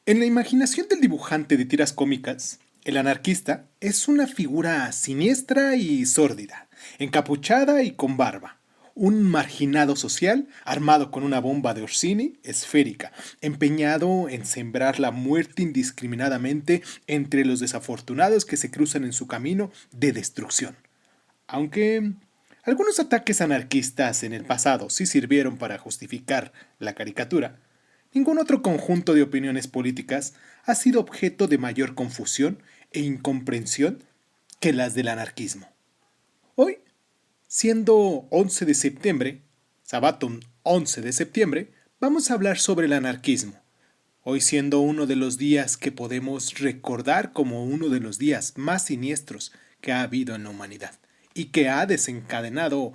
En la imaginación del dibujante de tiras cómicas, el anarquista es una figura siniestra y sórdida, encapuchada y con barba. Un marginado social armado con una bomba de Orsini esférica, empeñado en sembrar la muerte indiscriminadamente entre los desafortunados que se cruzan en su camino de destrucción. Aunque algunos ataques anarquistas en el pasado sí sirvieron para justificar la caricatura, ningún otro conjunto de opiniones políticas ha sido objeto de mayor confusión e incomprensión que las del anarquismo. Hoy, siendo 11 de septiembre, Sabaton 11 de septiembre, vamos a hablar sobre el anarquismo. Hoy siendo uno de los días que podemos recordar como uno de los días más siniestros que ha habido en la humanidad y que ha desencadenado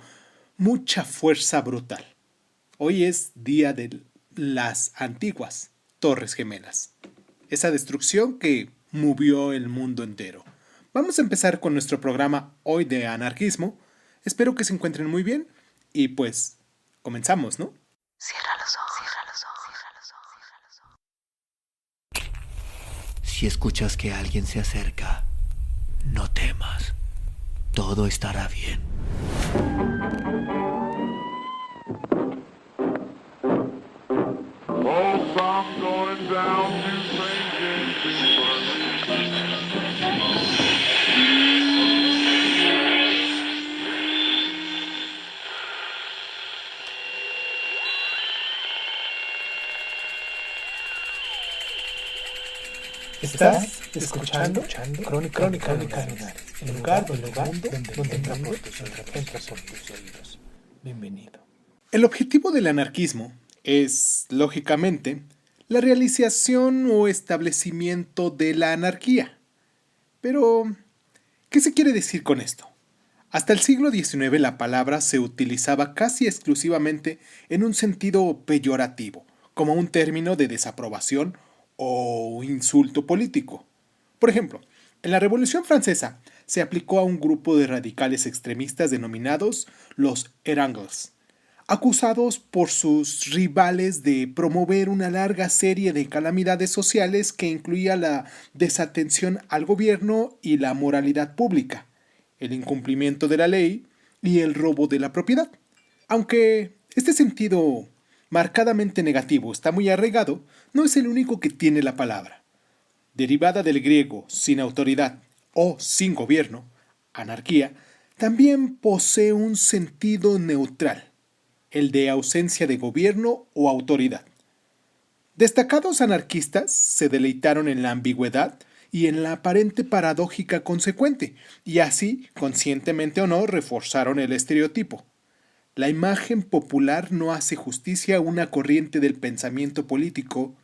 mucha fuerza brutal. Hoy es día de las antiguas Torres Gemelas, esa destrucción que movió el mundo entero. Vamos a empezar con nuestro programa hoy de anarquismo. Espero que se encuentren muy bien y pues comenzamos, ¿no? Cierra los ojos, cierra los ojos, cierra los ojos, cierra los ojos. Si escuchas que alguien se acerca, no temas. Todo estará bien. Oh, I'm going down to St. James Estás escuchando Crónica Lunares, el lugar del mundo donde entra por tus oídos. Bienvenido. El objetivo del anarquismo es, lógicamente, la realización o establecimiento de la anarquía. Pero, ¿qué se quiere decir con esto? Hasta el siglo XIX la palabra se utilizaba casi exclusivamente en un sentido peyorativo, como un término de desaprobación o insulto político. Por ejemplo, en la Revolución Francesa se aplicó a un grupo de radicales extremistas denominados los Erangels, acusados por sus rivales de promover una larga serie de calamidades sociales que incluía la desatención al gobierno y la moralidad pública, el incumplimiento de la ley y el robo de la propiedad. Aunque este sentido marcadamente negativo está muy arraigado, no es el único que tiene la palabra. Derivada del griego sin autoridad o sin gobierno, anarquía, también posee un sentido neutral, el de ausencia de gobierno o autoridad. Destacados anarquistas se deleitaron en la ambigüedad y en la aparente paradójica consecuente, y así, conscientemente o no, reforzaron el estereotipo. La imagen popular no hace justicia a una corriente del pensamiento político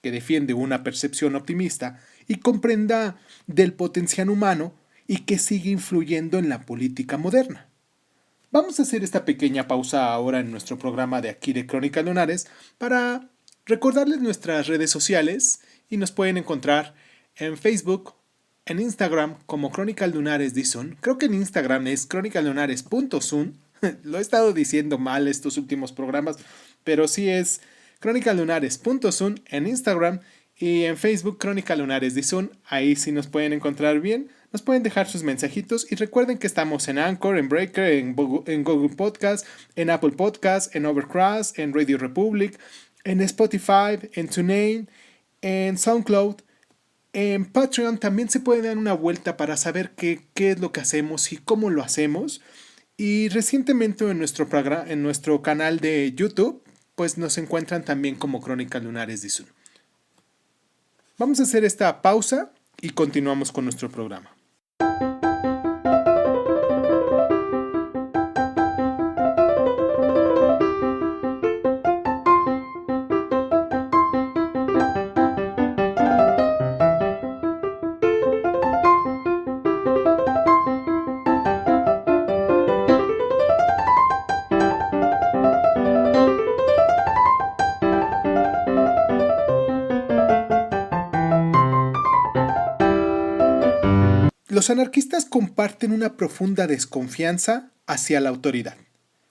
que defiende una percepción optimista y comprenda del potencial humano y que sigue influyendo en la política moderna. Vamos a hacer esta pequeña pausa ahora en nuestro programa de aquí de Crónicas Lunares para recordarles nuestras redes sociales y nos pueden encontrar en Facebook, en Instagram como Crónicas Lunares Dizun. Creo que en Instagram es crónicaslunares.sun. Lo he estado diciendo mal estos últimos programas, pero sí es crónicaslunares.sun en Instagram y en Facebook Crónicas Lunares Dizun. Ahí sí nos pueden encontrar bien. Nos pueden dejar sus mensajitos y recuerden que estamos en Anchor, en Breaker, en Google Podcast, en Apple Podcast, en Overcast, en Radio Republic, en Spotify, en TuneIn, en SoundCloud, en Patreon. También se pueden dar una vuelta para saber qué es lo que hacemos y cómo lo hacemos. Y recientemente en nuestro canal de YouTube, pues nos encuentran también como Crónicas Lunares Dizun. Vamos a hacer esta pausa y continuamos con nuestro programa. Los anarquistas comparten una profunda desconfianza hacia la autoridad.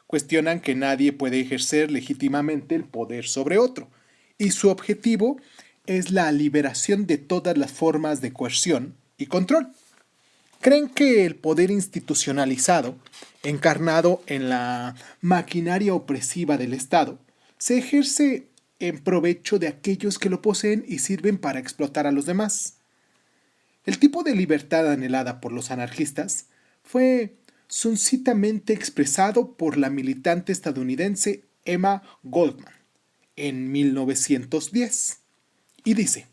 Cuestionan que nadie puede ejercer legítimamente el poder sobre otro, y su objetivo es la liberación de todas las formas de coerción y control. Creen que el poder institucionalizado, encarnado en la maquinaria opresiva del Estado, se ejerce en provecho de aquellos que lo poseen y sirven para explotar a los demás. El tipo de libertad anhelada por los anarquistas fue sucintamente expresado por la militante estadounidense Emma Goldman en 1910 y dice: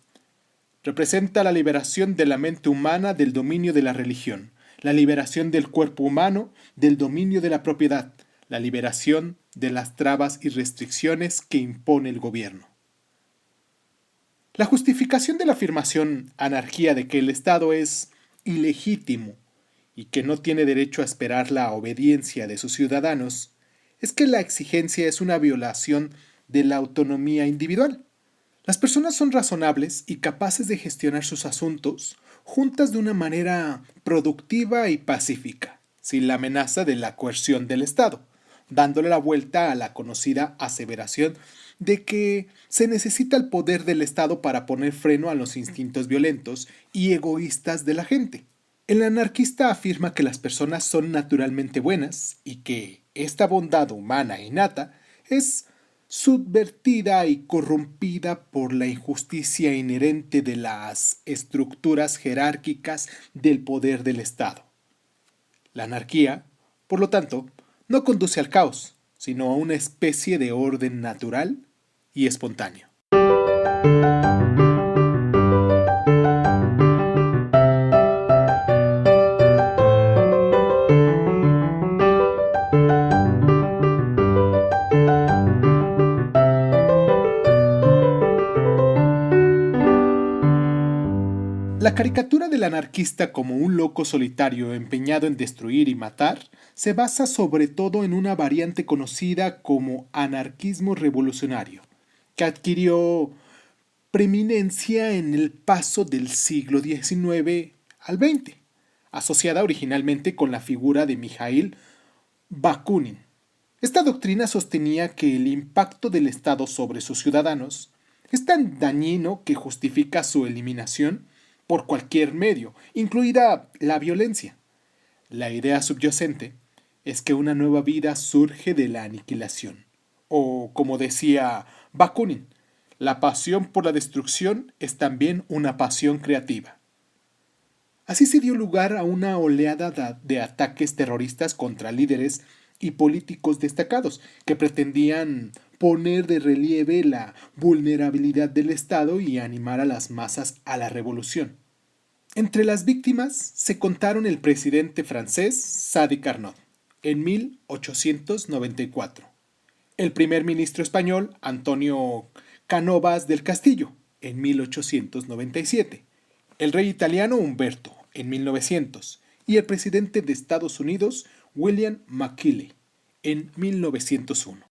representa la liberación de la mente humana del dominio de la religión, la liberación del cuerpo humano del dominio de la propiedad, la liberación de las trabas y restricciones que impone el gobierno. La justificación de la afirmación anarquía de que el Estado es ilegítimo y que no tiene derecho a esperar la obediencia de sus ciudadanos es que la exigencia es una violación de la autonomía individual. Las personas son razonables y capaces de gestionar sus asuntos juntas de una manera productiva y pacífica, sin la amenaza de la coerción del Estado, dándole la vuelta a la conocida aseveración de que se necesita el poder del Estado para poner freno a los instintos violentos y egoístas de la gente. El anarquista afirma que las personas son naturalmente buenas y que esta bondad humana innata es subvertida y corrompida por la injusticia inherente de las estructuras jerárquicas del poder del Estado. La anarquía, por lo tanto, no conduce al caos, sino a una especie de orden natural y espontáneo. La caricatura del anarquista como un loco solitario empeñado en destruir y matar se basa sobre todo en una variante conocida como anarquismo revolucionario, que adquirió preeminencia en el paso del siglo XIX al XX, asociada originalmente con la figura de Mikhail Bakunin. Esta doctrina sostenía que el impacto del Estado sobre sus ciudadanos es tan dañino que justifica su eliminación por cualquier medio, incluida la violencia. La idea subyacente es que una nueva vida surge de la aniquilación. O, como decía Bakunin, la pasión por la destrucción es también una pasión creativa. Así se dio lugar a una oleada de ataques terroristas contra líderes y políticos destacados que pretendían poner de relieve la vulnerabilidad del Estado y animar a las masas a la revolución. Entre las víctimas se contaron el presidente francés Sadi Carnot en 1894, el primer ministro español Antonio Cánovas del Castillo en 1897, el rey italiano Humberto en 1900 y el presidente de Estados Unidos William McKinley en 1901.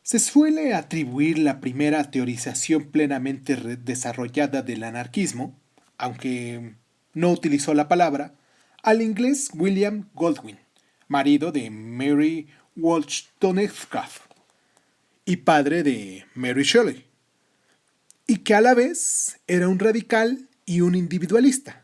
Se suele atribuir la primera teorización plenamente desarrollada del anarquismo, aunque no utilizó la palabra, al inglés William Goldwyn, marido de Mary Wollstonecraft y padre de Mary Shelley, y que a la vez era un radical y un individualista.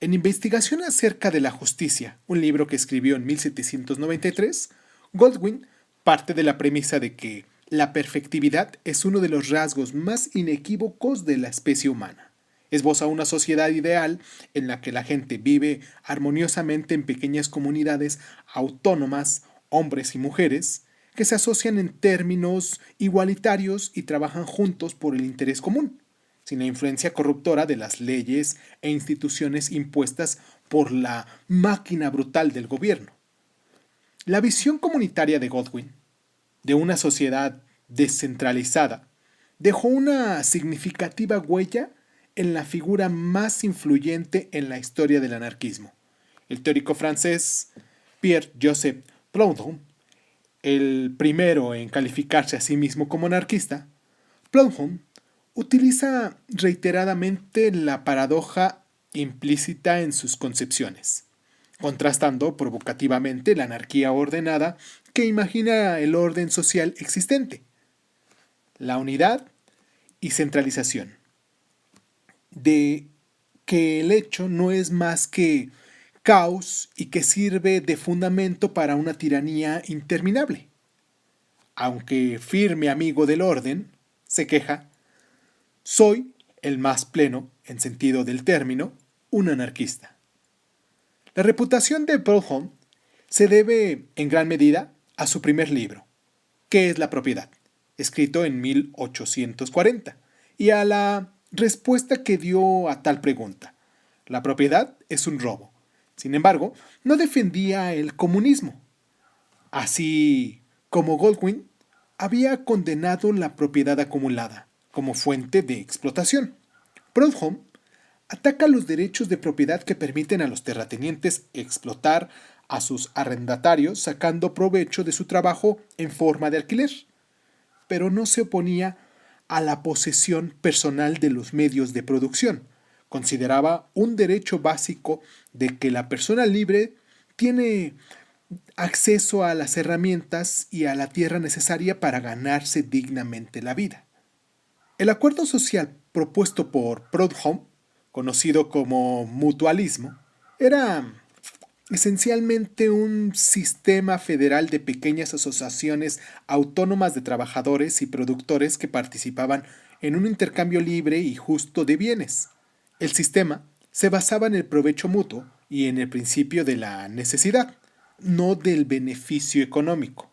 En Investigación acerca de la justicia, un libro que escribió en 1793, Goldwyn parte de la premisa de que la perfectividad es uno de los rasgos más inequívocos de la especie humana. Esboza una sociedad ideal en la que la gente vive armoniosamente en pequeñas comunidades autónomas, hombres y mujeres, que se asocian en términos igualitarios y trabajan juntos por el interés común, sin la influencia corruptora de las leyes e instituciones impuestas por la máquina brutal del gobierno. La visión comunitaria de Goldwyn, de una sociedad descentralizada, dejó una significativa huella en la figura más influyente en la historia del anarquismo, el teórico francés Pierre-Joseph Proudhon, el primero en calificarse a sí mismo como anarquista. Proudhon utiliza reiteradamente la paradoja implícita en sus concepciones. contrastando provocativamente la anarquía ordenada que imagina el orden social existente, la unidad y centralización, de que el hecho no es más que caos y que sirve de fundamento para una tiranía interminable. Aunque firme amigo del orden, se queja, soy el más pleno, en sentido del término, un anarquista. La reputación de Proudhon se debe en gran medida a su primer libro, ¿Qué es la propiedad?, escrito en 1840, y a la respuesta que dio a tal pregunta. La propiedad es un robo. Sin embargo, no defendía el comunismo. Así como Goldwyn, había condenado la propiedad acumulada como fuente de explotación. Proudhon ataca los derechos de propiedad que permiten a los terratenientes explotar a sus arrendatarios sacando provecho de su trabajo en forma de alquiler, pero no se oponía a la posesión personal de los medios de producción. Consideraba un derecho básico de que la persona libre tiene acceso a las herramientas y a la tierra necesaria para ganarse dignamente la vida. El acuerdo social propuesto por Proudhon, conocido como mutualismo, era esencialmente un sistema federal de pequeñas asociaciones autónomas de trabajadores y productores que participaban en un intercambio libre y justo de bienes. El sistema se basaba en el provecho mutuo y en el principio de la necesidad, no del beneficio económico.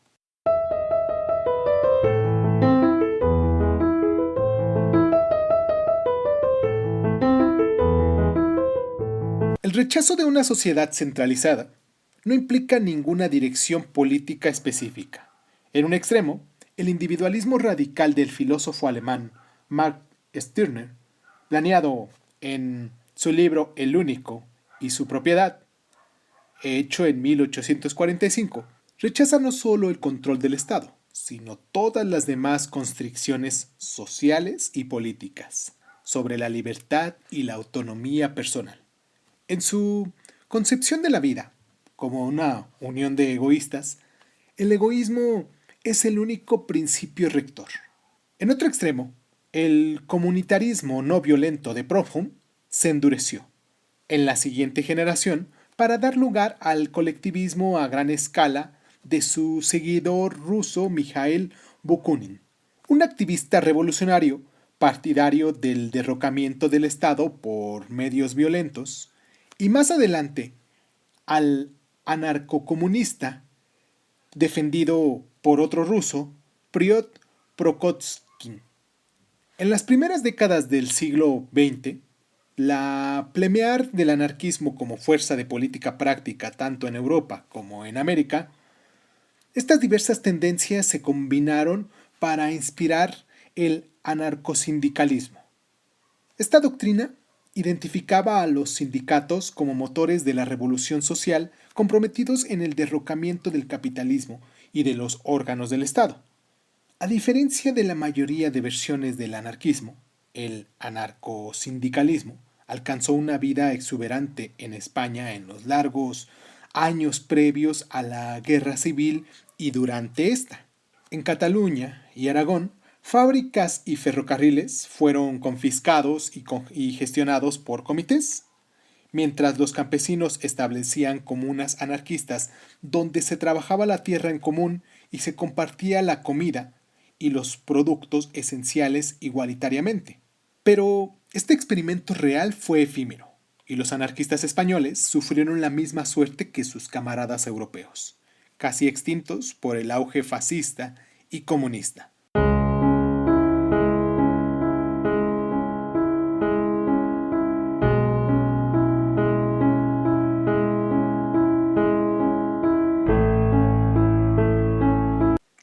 El rechazo de una sociedad centralizada no implica ninguna dirección política específica. En un extremo, el individualismo radical del filósofo alemán Mark Stirner, planeado en su libro El único y su propiedad, hecho en 1845, rechaza no solo el control del Estado, sino todas las demás constricciones sociales y políticas sobre la libertad y la autonomía personal. En su concepción de la vida, como una unión de egoístas, el egoísmo es el único principio rector. En otro extremo, el comunitarismo no violento de Proudhon se endureció en la siguiente generación para dar lugar al colectivismo a gran escala de su seguidor ruso Mikhail Bakunin, un activista revolucionario partidario del derrocamiento del Estado por medios violentos, y más adelante al anarcocomunista defendido por otro ruso, Piotr Kropotkin. En las primeras décadas del siglo XX, la plemear del anarquismo como fuerza de política práctica tanto en Europa como en América, estas diversas tendencias se combinaron para inspirar el anarcosindicalismo. Esta doctrina identificaba a los sindicatos como motores de la revolución social comprometidos en el derrocamiento del capitalismo y de los órganos del Estado. A diferencia de la mayoría de versiones del anarquismo, el anarcosindicalismo alcanzó una vida exuberante en España en los largos años previos a la Guerra Civil y durante esta. En Cataluña y Aragón, fábricas y ferrocarriles fueron confiscados y gestionados por comités, mientras los campesinos establecían comunas anarquistas donde se trabajaba la tierra en común y se compartía la comida y los productos esenciales igualitariamente. Pero este experimento real fue efímero, y los anarquistas españoles sufrieron la misma suerte que sus camaradas europeos, casi extintos por el auge fascista y comunista.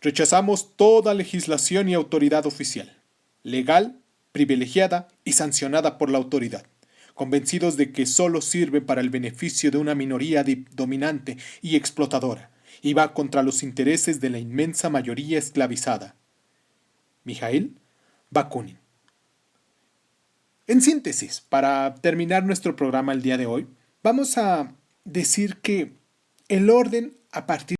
Rechazamos toda legislación y autoridad oficial, legal, privilegiada y sancionada por la autoridad, convencidos de que solo sirve para el beneficio de una minoría dominante y explotadora, y va contra los intereses de la inmensa mayoría esclavizada. Mikhail Bakunin. En síntesis, para terminar nuestro programa el día de hoy, vamos a decir que el orden a partir